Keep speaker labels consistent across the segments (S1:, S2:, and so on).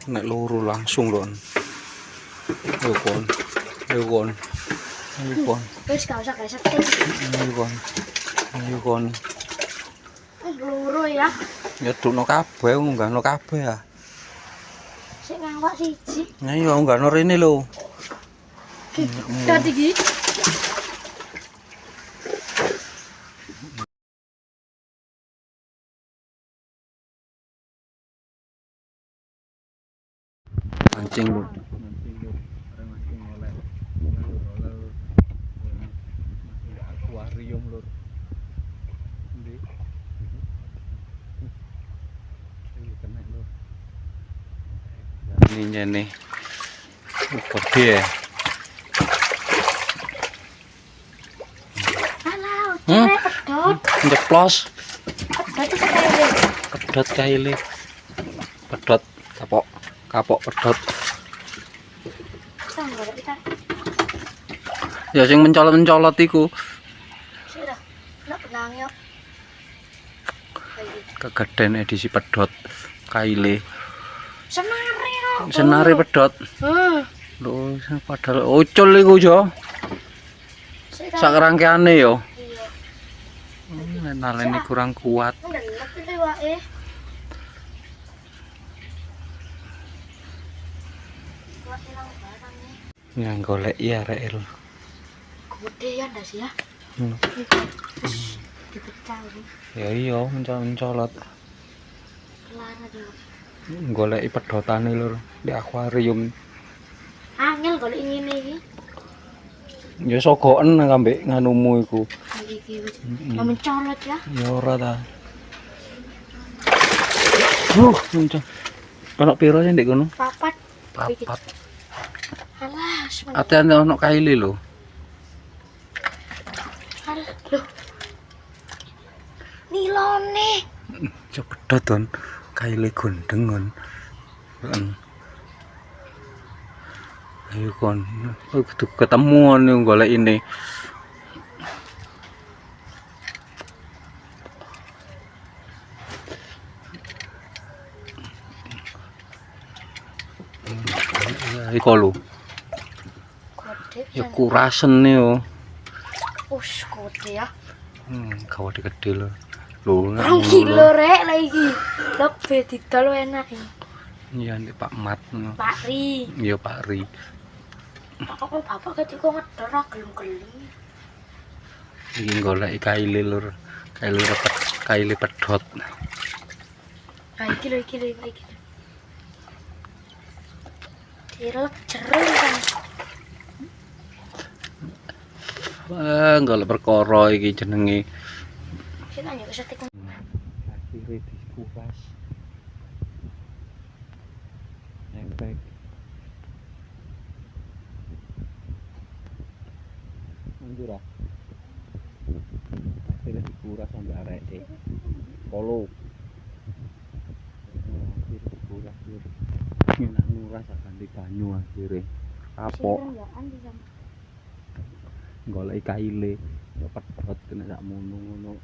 S1: nek loro langsung lho. Ayo kon. Ayo kon. Ayo kon.
S2: Wis gak usah gesek.
S1: Ayo kon. Ayo kon.
S2: Loro ya.
S1: Ya tukno kabeh, unggahno kabeh ya.
S2: Sik ngawak siji.
S1: Nah iya unggahno rene lho.
S2: Dadi iki.
S1: Mancing lho. Akuarium lur. Ndi? Iki kena lur. Ini nyene. Gede ya.
S2: Alah, cewek pedot.
S1: Njeplos.
S2: Pedot iki kae.
S1: Pedot kaile. Pedot kapok pedot.
S2: Tang golek kita.
S1: Ya sing mencolot-mencolot iku.
S2: Sik dah. Nek benang yo.
S1: Kegeden edisi pedot kaile.
S2: Senare yo.
S1: Senare pedot. Lho, padahal ucul iku yo. Sak rangkeane yo.
S2: Iya.
S1: Naleni kurang kuat.
S2: Ndelep iki wae.
S1: Yang golek ya rel.
S2: Gede ya ndas ya. Dipecah iki.
S1: Ya iya mencolot.
S2: Kelara yo.
S1: Goleki pedotane lur di akuarium.
S2: Angel golek ngene iki.
S1: Ya sogoken ambek nganumu iku.
S2: Iki wis mencolot ya.
S1: Ya ora ta. Mencol. Ono piro sih ndek kono?
S2: Papat.
S1: Papat.
S2: Alah,
S1: Ate-ate ono kaile lho.
S2: alah, loh. Nilone.
S1: Coba pedot kaile gondeng kon. Ayo kon, kudu ketemu nih golek ini. Iku lho.
S2: Gede.
S1: Ya kurasen nih yo.
S2: Us gede ya.
S1: Kawat gede lho. Lho,
S2: 2 kilo rek lah iki. Lebih didol enak iki.
S1: Iya nek Pak Mat.
S2: Pak Ri.
S1: Iya Pak Ri.
S2: Kok bapak ketika ngedor ra gelem-gelem.
S1: Iki golek kaile lur. Kaile pedot.
S2: Nah, iki lho. Direlek jeruk kan.
S1: Golek perkara iki jenenge.
S2: Sik nanya kesetik.
S1: Akhire dikupas. Nempel. Mundur ah. Akhire dikuras sampai areke. Polo. Akhire dikuras lur. Enak nguras akan di banyu akhire. Kapok. Golek kaile. Ya pedot kena sak ngono.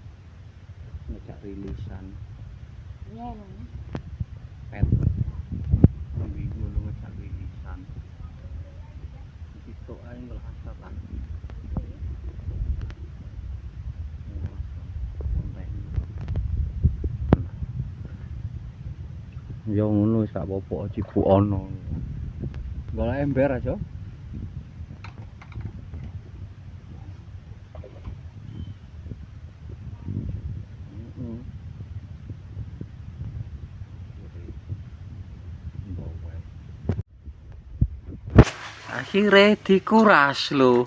S1: Ngejak rilisan.
S2: Iya,
S1: Pet. Minggu lu ngejak rilisan. Itu ae ngelahasat lah. Ya ngono sak apa-apa cipu ono. Golek ember aja. Akhirnya dikuras lho.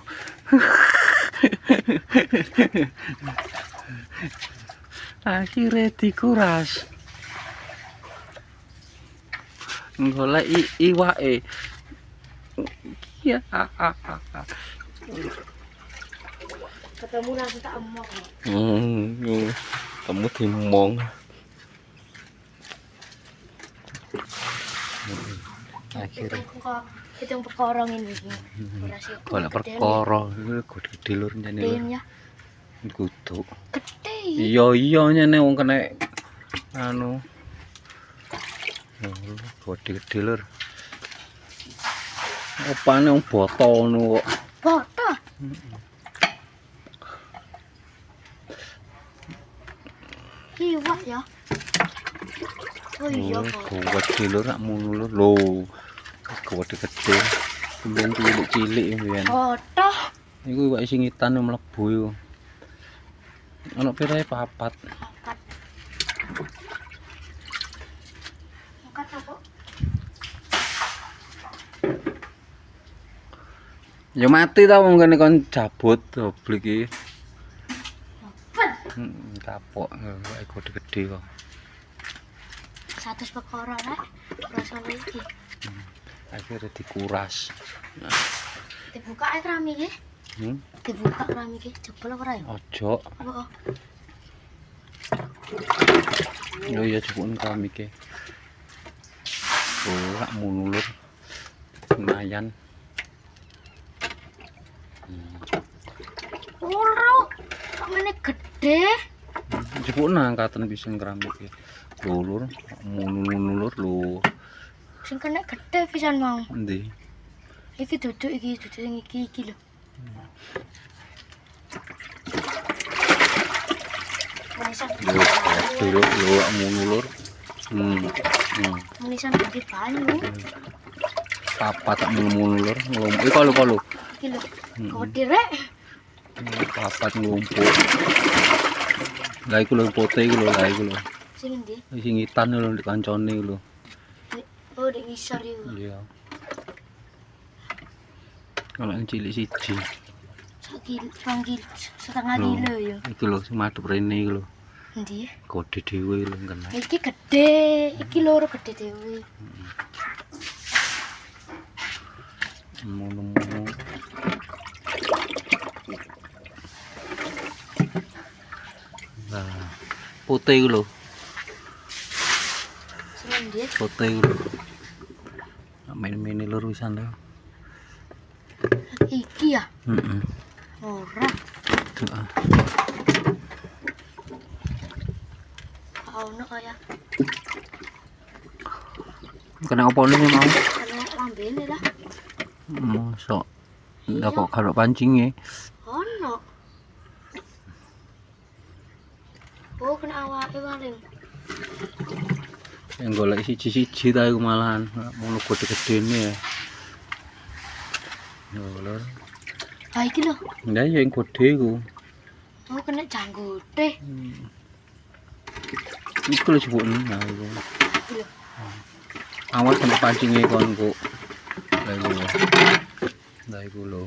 S1: Akhirnya dikuras. Golek iwake. Ya.
S2: Ketemu langsung tak emok.
S1: Kamu dimong. Akhirnya
S2: Itu yang perkorong ini.
S1: golek perkara gede lur nyene lho. Kudu.
S2: Gede.
S1: Iya nyene wong kena anu. Oh, gede-gede lur. Opane wong boto ngono kok.
S2: Boto. Iwak ya. Oh iya, boto.
S1: Gede lur, rak ngono lur. Lho, gede-gede. Kemudian cilik-cilik mbiyen.
S2: Boto.
S1: Iku iwak singitan mlebu iku. Ana pirae papat.
S2: Angkat. Angkat apa?
S1: Ya mati ta wong kene kon jabut dobel iki. Kapok iku gede kok.
S2: 100 perkara rek. Rasane iki.
S1: Akhirnya dikuras.
S2: Dibuka ae keramik iki. Dibuka keramik iki jebol ora ya?
S1: Ojo.
S2: Heeh.
S1: Yo ya jebul keramik iki. Oh, rak ngono lur. Lumayan.
S2: Ora. Kok ngene gede?
S1: Jebul angkatan pisang keramik iki. Lho lur, ngono lur lho.
S2: Sing kena gede pisan mau.
S1: Endi?
S2: Iki duduk sing iki lho. Manisan.
S1: Lho ngono lur.
S2: Manisan gede banyu.
S1: Papat tak ngono lur. Iki kalau.
S2: Iki lho. Gede rek.
S1: Papat ngumpul. Lah iku lho pote iku lho, lah iku lho.
S2: Sing endi?
S1: Sing ngitan lho di kancane lho.
S2: Oh, di ngisor iku.
S1: Iya. Kalau yang cilik siji.
S2: 1 kilo, setengah kilo ya.
S1: Iki lho sing madhep rene iki lho.
S2: Endi?
S1: Gede dhewe lho kena.
S2: Iki gede, iki loro gede dhewe.
S1: Ngono-ngono. Nah, putih iku lho.
S2: Sing endi?
S1: Putih iku lho. Main-main lur wisan lho.
S2: Iki ya?
S1: Heeh.
S2: Ora.
S1: Heeh.
S2: Ono kaya.
S1: Kena opo nih mau?
S2: Kena lambene lah.
S1: Mosok. Ndak kok karo pancinge.
S2: Ono. Oh, kena awake paling.
S1: Yang golek siji-siji ta iku malahan ngono gede-gedene ya. Yo lur.
S2: Ah iki lho.
S1: Lah ya yang gede iku.
S2: Oh, kena janggote.
S1: Iku lho jebuk nah iku.
S2: Iki lho.
S1: Awas kena pancinge kon kok. Lah iku. Lah iku lho.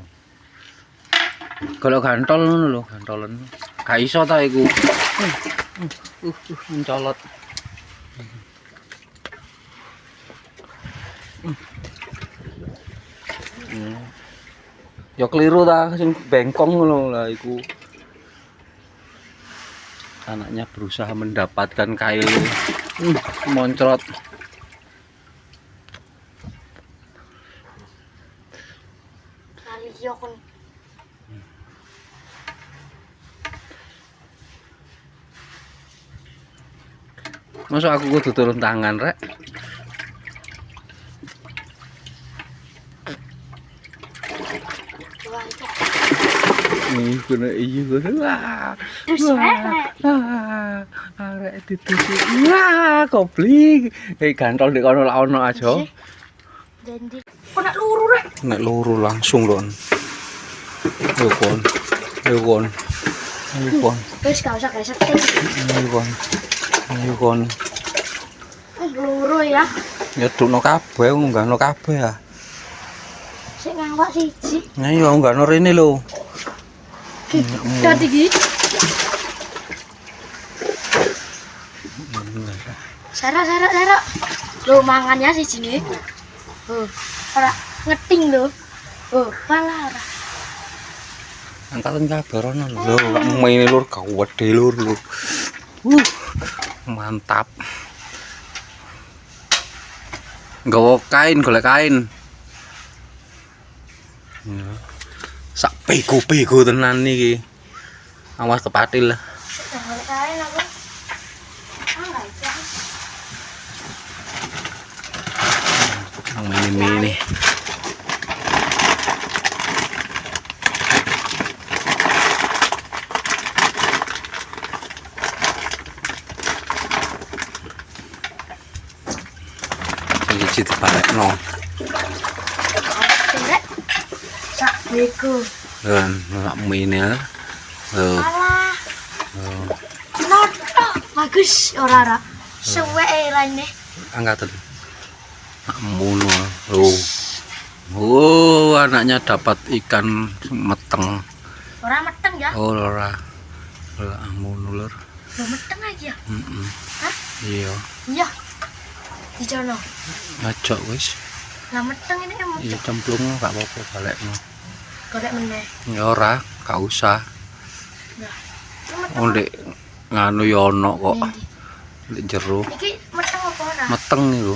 S1: Kalau gantol ngono lho, gantolen. Gak iso ta iku. Mencolot. Ya keliru ta sing bengkong ngono lah iku. Anaknya berusaha mendapatkan kail. Moncrot.
S2: Kali yo kon.
S1: Masa aku kudu turun tangan rek? Kena iya kena wah. Arek ditusuk. Wah, kopling. Gantol di kono lak ono aja.
S2: Janji. Kok nak luru rek?
S1: Nek luru langsung lon. Ayo kon. Ayo kon. Ayo kon.
S2: Wis gak usah gak setting.
S1: Ayo kon. Ayo kon.
S2: Luru ya.
S1: Nyedukno kabeh, ngunggahno kabeh ya.
S2: Sik ngawak siji.
S1: Nah iya ngunggahno rene lho.
S2: Dadi iki. Sara. Lho mangannya sijine. Oh, ora ngeting lho. Oh, malah ora.
S1: Angkatan kabeh rono lho, maine lur gede lur lho. Mantap. Nggawa kain, golek kain. Ya. Sak pego-pego tenan iki. Awas kepatil lah.
S2: Golek kain aku. Ah, enggak
S1: yang mini-mini. Iki dibalekno.
S2: Derek. Sak beko.
S1: Dan nak mini ya.
S2: Alah. Noto. Bagus ora. Suweke raine.
S1: Angkatan. Nak mono. Oh, anaknya dapat ikan meteng.
S2: Ora meteng ya?
S1: Oh, ora. Ora mono lur.
S2: Lo meteng aja ya? Hah?
S1: Iya.
S2: Iya. Di jono.
S1: Ngajak wis.
S2: Lah meteng ini emang.
S1: Iya cemplung gak apa-apa balekno.
S2: Golek meneh.
S1: Ya ora, gak usah.
S2: Lah. Meteng.
S1: Oh, Ndek nganu ya ono kok.
S2: Ndi?
S1: Ndek jero.
S2: Iki meteng apa ora?
S1: Meteng iku.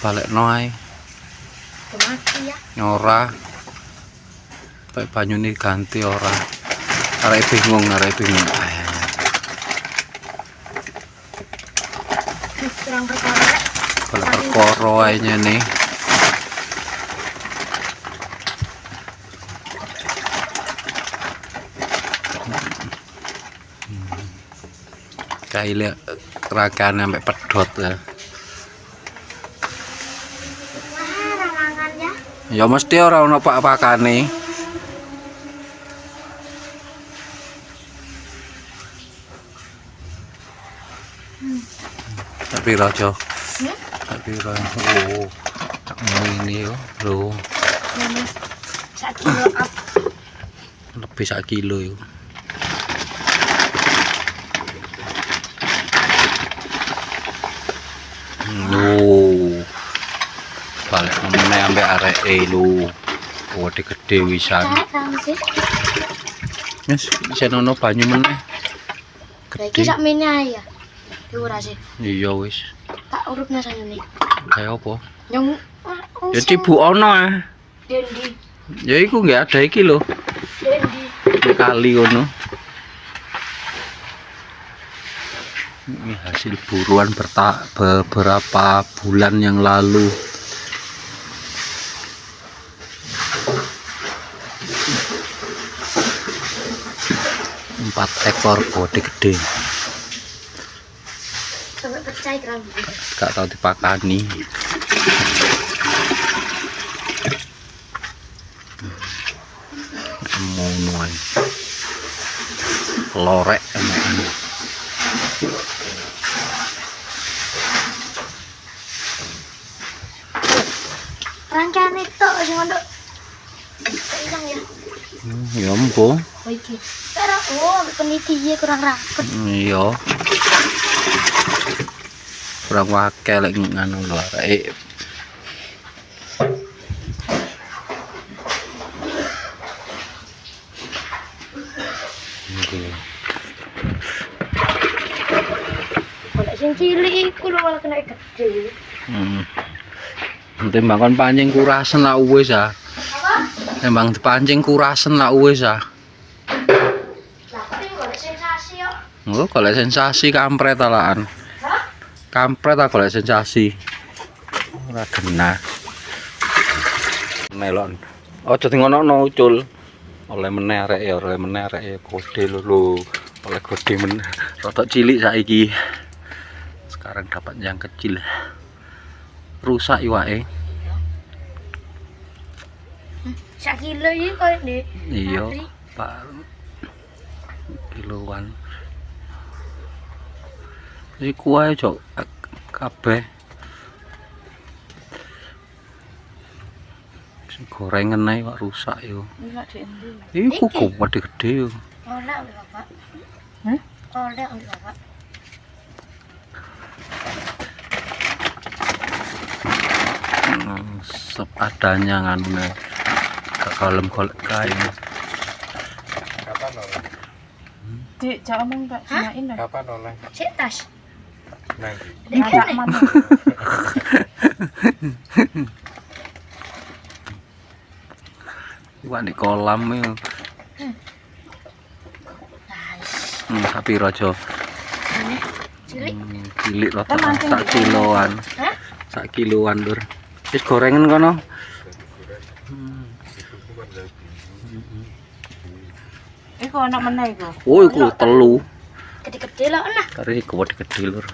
S1: Balekno ae.
S2: Mati ya.
S1: Ora. Pak banyune ganti ora. Arek bingung.
S2: Kurang perkara rek.
S1: Kalau perkara ae nyene. Kaile rakane sampai pedot ya.
S2: Wah, rangangan ya.
S1: Ya mesti ora ono pak-pakane. Tapi raja. Tapi raja. Oh. Tak ini yo. Lho,
S2: Ini 1 kilo up.
S1: lebih 1 kilo yo. Lho. Balik meneh ambek areke lho. Wede gede wisan. Wis isen ono banyu meneh.
S2: Iki sak mene ae ya. Iki ora sih.
S1: Iya wis.
S2: Tak urupnya sayune.
S1: Kayak apa?
S2: Yang
S1: Ya cibuk ono ah.
S2: Dendi.
S1: Ya iku nggak ada iki lho.
S2: Dendi.
S1: Di kali ngono. Ini hasil buruan beberapa bulan yang lalu. Empat ekor gede gede.
S2: Sampai pecah keramik.
S1: Gak tahu dipakani. Ngono ae. Lorek enakan.
S2: Rangkane tok sing nduk. Ilang ya.
S1: Ya empo.
S2: Oh iki. Ora peniti kurang rapet.
S1: Iya. Kurang wakil lek nganu lho arek.
S2: Kalau sing cilik iku lho malah kena gede.
S1: Timbang kon pancing kurasen lah wis ah.
S2: Apa?
S1: Timbang dipancing kurasen lah wis ah.
S2: Lah kok golek sensasi yo.
S1: Oh, golek sensasi kampret alaan.
S2: Hah?
S1: Kampret ah golek sensasi. Ora genah. Melon. Aja dingono ucul. Oleh meneh arek gede lho. Oleh gede meneh. Rodok cilik saiki. Sekarang dapat yang kecil. Rusak iwake.
S2: 1 kilo iki koyo ndek.
S1: Iya, Pak. Kiloan. Iku ae, Cok. Kabeh. Sing gorengan ae kok rusak yo. Iku kok gede yo.
S2: Oleh oleh Bapak. Oleh oleh Bapak.
S1: Seadanya nganu gak kalem golek kae.
S3: Kapan oleh?
S4: Dik, jangan omong tak semain lah.
S3: Kapan oleh?
S2: Sik tas.
S3: Nang.
S4: Ngajak mama.
S1: Iwak di kolam yo. Sapi raja.
S2: Cilik.
S1: Cilik rata
S4: Mancing
S1: 1 kiloan.
S2: Hah?
S1: sak kiloan lur. Wis gorengan kono.
S4: Iku anak meneh iku.
S1: Oh iku telu.
S2: Gede-gede lah nah.
S1: Kare iku gede lur.